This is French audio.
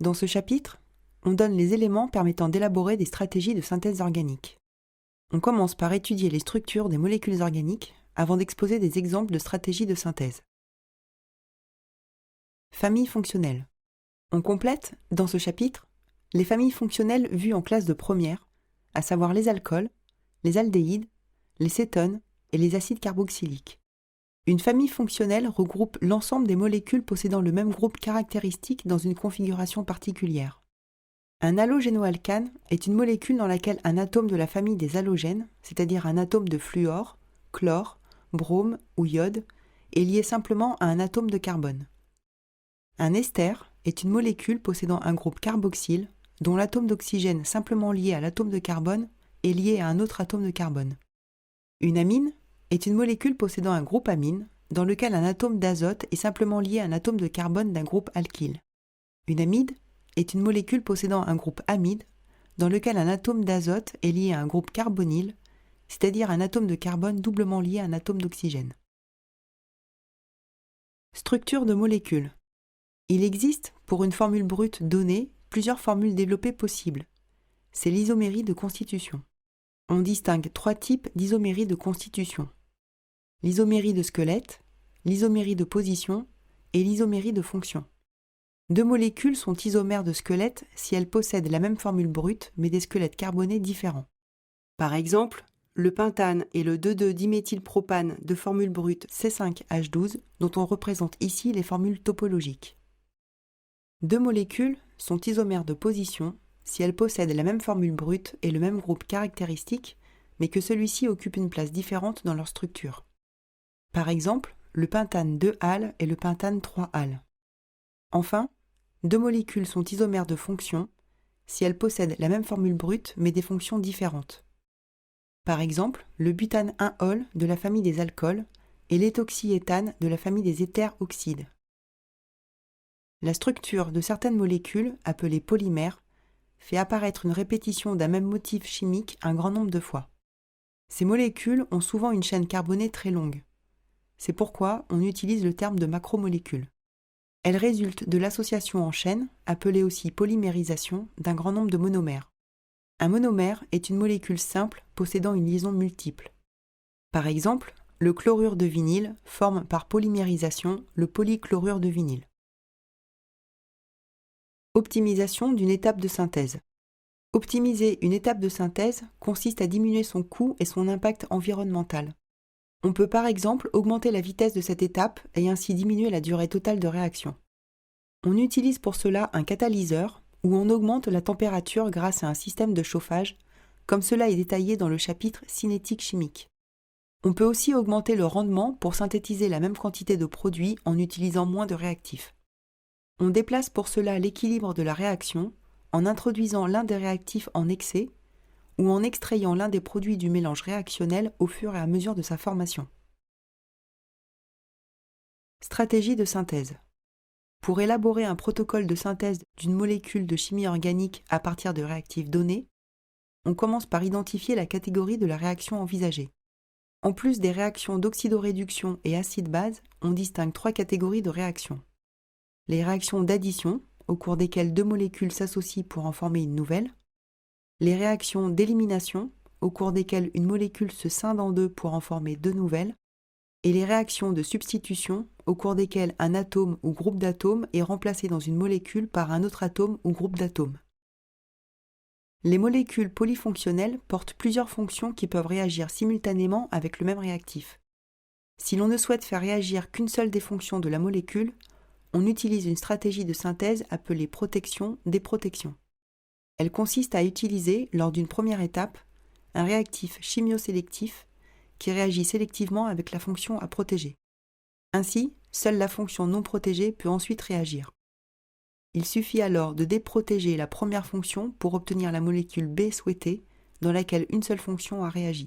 Dans ce chapitre, on donne les éléments permettant d'élaborer des stratégies de synthèse organique. On commence par étudier les structures des molécules organiques avant d'exposer des exemples de stratégies de synthèse. Familles fonctionnelles. On complète, dans ce chapitre, les familles fonctionnelles vues en classe de première, à savoir les alcools, les aldéhydes, les cétones et les acides carboxyliques. Une famille fonctionnelle regroupe l'ensemble des molécules possédant le même groupe caractéristique dans une configuration particulière. Un halogénoalcane est une molécule dans laquelle un atome de la famille des halogènes, c'est-à-dire un atome de fluor, chlore, brome ou iode, est lié simplement à un atome de carbone. Un ester est une molécule possédant un groupe carboxyle dont l'atome d'oxygène simplement lié à l'atome de carbone est lié à un autre atome de carbone. Une amine est une molécule possédant un groupe amine dans lequel un atome d'azote est simplement lié à un atome de carbone d'un groupe alkyle. Une amide est une molécule possédant un groupe amide dans lequel un atome d'azote est lié à un groupe carbonyle, c'est-à-dire un atome de carbone doublement lié à un atome d'oxygène. Structure de molécules. Il existe, pour une formule brute donnée, plusieurs formules développées possibles. C'est l'isomérie de constitution. On distingue trois types d'isomérie de constitution. L'isomérie de squelette, l'isomérie de position et l'isomérie de fonction. Deux molécules sont isomères de squelette si elles possèdent la même formule brute mais des squelettes carbonés différents. Par exemple, le pentane et le 2,2-diméthylpropane de formule brute C5H12 dont on représente ici les formules topologiques. Deux molécules sont isomères de position si elles possèdent la même formule brute et le même groupe caractéristique, mais que celui-ci occupe une place différente dans leur structure. Par exemple, le pentane 2-al et le pentane 3-al. Enfin, deux molécules sont isomères de fonction si elles possèdent la même formule brute mais des fonctions différentes. Par exemple, le butane 1-ol de la famille des alcools et l'éthoxyéthane de la famille des éthers oxydes. La structure de certaines molécules, appelées polymères, fait apparaître une répétition d'un même motif chimique un grand nombre de fois. Ces molécules ont souvent une chaîne carbonée très longue. C'est pourquoi on utilise le terme de macromolécules. Elles résultent de l'association en chaîne, appelée aussi polymérisation, d'un grand nombre de monomères. Un monomère est une molécule simple possédant une liaison multiple. Par exemple, le chlorure de vinyle forme par polymérisation le polychlorure de vinyle. Optimisation d'une étape de synthèse. Optimiser une étape de synthèse consiste à diminuer son coût et son impact environnemental. On peut par exemple augmenter la vitesse de cette étape et ainsi diminuer la durée totale de réaction. On utilise pour cela un catalyseur où on augmente la température grâce à un système de chauffage, comme cela est détaillé dans le chapitre cinétique chimique. On peut aussi augmenter le rendement pour synthétiser la même quantité de produit en utilisant moins de réactifs. On déplace pour cela l'équilibre de la réaction en introduisant l'un des réactifs en excès ou en extrayant l'un des produits du mélange réactionnel au fur et à mesure de sa formation. Stratégie de synthèse. Pour élaborer un protocole de synthèse d'une molécule de chimie organique à partir de réactifs donnés, on commence par identifier la catégorie de la réaction envisagée. En plus des réactions d'oxydoréduction et acide-base, on distingue trois catégories de réactions. Les réactions d'addition, au cours desquelles deux molécules s'associent pour en former une nouvelle. Les réactions d'élimination, au cours desquelles une molécule se scinde en deux pour en former deux nouvelles. Et les réactions de substitution, au cours desquelles un atome ou groupe d'atomes est remplacé dans une molécule par un autre atome ou groupe d'atomes. Les molécules polyfonctionnelles portent plusieurs fonctions qui peuvent réagir simultanément avec le même réactif. Si l'on ne souhaite faire réagir qu'une seule des fonctions de la molécule, on utilise une stratégie de synthèse appelée protection-déprotection. Elle consiste à utiliser, lors d'une première étape, un réactif chimiosélectif qui réagit sélectivement avec la fonction à protéger. Ainsi, seule la fonction non protégée peut ensuite réagir. Il suffit alors de déprotéger la première fonction pour obtenir la molécule B souhaitée, dans laquelle une seule fonction a réagi.